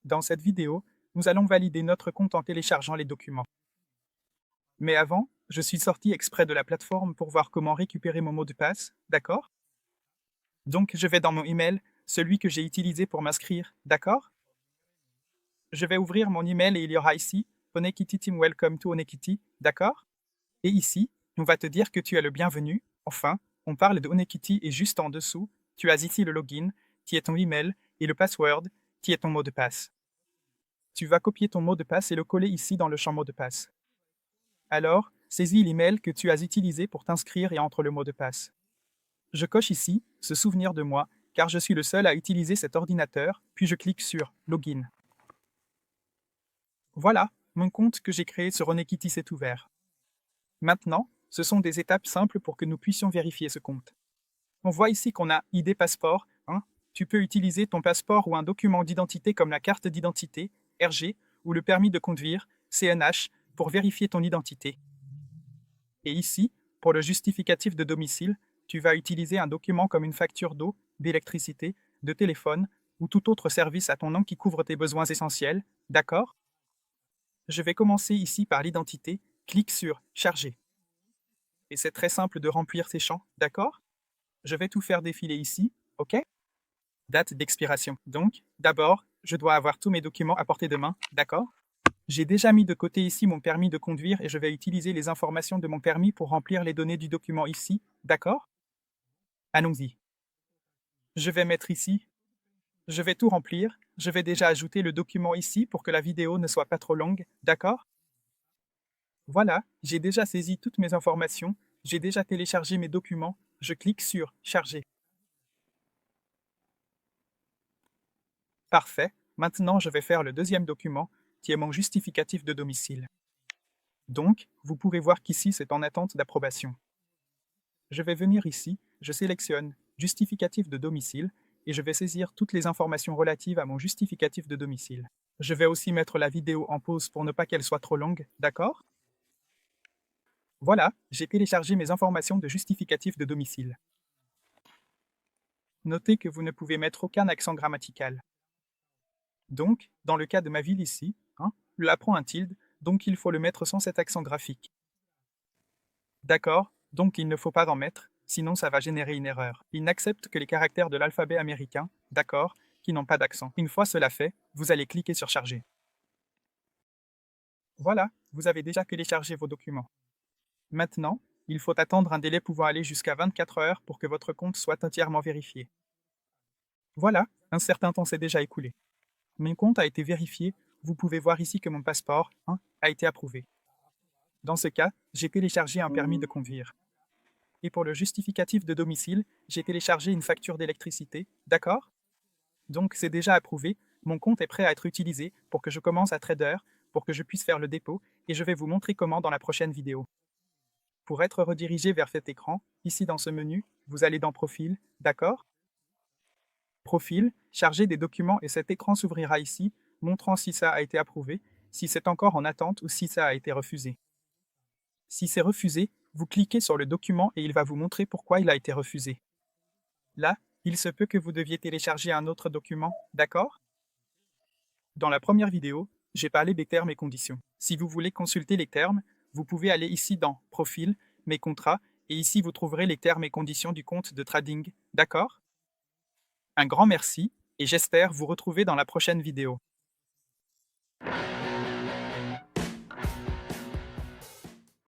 Dans cette vidéo, nous allons valider notre compte en téléchargeant les documents. Mais avant, je suis sorti exprès de la plateforme pour voir comment récupérer mon mot de passe, d'accord? Donc je vais dans mon email, celui que j'ai utilisé pour m'inscrire, d'accord? Je vais ouvrir mon email et il y aura ici Onekiti Team Welcome to Onekiti, d'accord? Et ici, on va te dire que tu es le bienvenu. Enfin, on parle de Onekiti et juste en dessous, tu as ici le login, qui est ton email, et le password, qui est ton mot de passe. Tu vas copier ton mot de passe et le coller ici dans le champ mot de passe. Alors, saisis l'email que tu as utilisé pour t'inscrire et entre le mot de passe. Je coche ici « Se souvenir de moi » car je suis le seul à utiliser cet ordinateur, puis je clique sur « Login ». Voilà, mon compte que j'ai créé sur Onekiti s'est ouvert. Maintenant, ce sont des étapes simples pour que nous puissions vérifier ce compte. On voit ici qu'on a ID passeport. Tu peux utiliser ton passeport ou un document d'identité comme la carte d'identité, RG, ou le permis de conduire, CNH, pour vérifier ton identité. Et ici, pour le justificatif de domicile, tu vas utiliser un document comme une facture d'eau, d'électricité, de téléphone ou tout autre service à ton nom qui couvre tes besoins essentiels, d'accord? Je vais commencer ici par l'identité, clique sur « Charger ». Et c'est très simple de remplir ces champs, d'accord? Je vais tout faire défiler ici, ok? Date d'expiration. Donc, d'abord, je dois avoir tous mes documents à portée de main, d'accord? J'ai déjà mis de côté ici mon permis de conduire et je vais utiliser les informations de mon permis pour remplir les données du document ici, d'accord? Allons-y. Je vais mettre ici. Je vais tout remplir. Je vais déjà ajouter le document ici pour que la vidéo ne soit pas trop longue, d'accord? Voilà, j'ai déjà saisi toutes mes informations. J'ai déjà téléchargé mes documents. Je clique sur « Charger ». Parfait. Maintenant, je vais faire le deuxième document, qui est mon justificatif de domicile. Donc, vous pouvez voir qu'ici, c'est en attente d'approbation. Je vais venir ici, je sélectionne « Justificatif de domicile » et je vais saisir toutes les informations relatives à mon justificatif de domicile. Je vais aussi mettre la vidéo en pause pour ne pas qu'elle soit trop longue, d'accord? Voilà, j'ai téléchargé mes informations de justificatif de domicile. Notez que vous ne pouvez mettre aucun accent grammatical. Donc, dans le cas de ma ville ici, là prend un tilde, donc il faut le mettre sans cet accent graphique. D'accord, donc il ne faut pas en mettre, sinon ça va générer une erreur. Il n'accepte que les caractères de l'alphabet américain, d'accord, qui n'ont pas d'accent. Une fois cela fait, vous allez cliquer sur Charger. Voilà, vous avez déjà téléchargé vos documents. Maintenant, il faut attendre un délai pouvant aller jusqu'à 24 heures pour que votre compte soit entièrement vérifié. Voilà, un certain temps s'est déjà écoulé. Mon compte a été vérifié, vous pouvez voir ici que mon passeport a été approuvé. Dans ce cas, j'ai téléchargé un permis de conduire. Et pour le justificatif de domicile, j'ai téléchargé une facture d'électricité, d'accord? Donc c'est déjà approuvé, mon compte est prêt à être utilisé pour que je commence à Trader, pour que je puisse faire le dépôt, et je vais vous montrer comment dans la prochaine vidéo. Pour être redirigé vers cet écran, ici dans ce menu, vous allez dans Profil, d'accord? Profil, charger des documents et cet écran s'ouvrira ici, montrant si ça a été approuvé, si c'est encore en attente ou si ça a été refusé. Si c'est refusé, vous cliquez sur le document et il va vous montrer pourquoi il a été refusé. Là, il se peut que vous deviez télécharger un autre document, d'accord? Dans la première vidéo, j'ai parlé des termes et conditions. Si vous voulez consulter les termes, vous pouvez aller ici dans Profil, Mes contrats, et ici vous trouverez les termes et conditions du compte de trading, d'accord? Un grand merci, et j'espère vous retrouver dans la prochaine vidéo.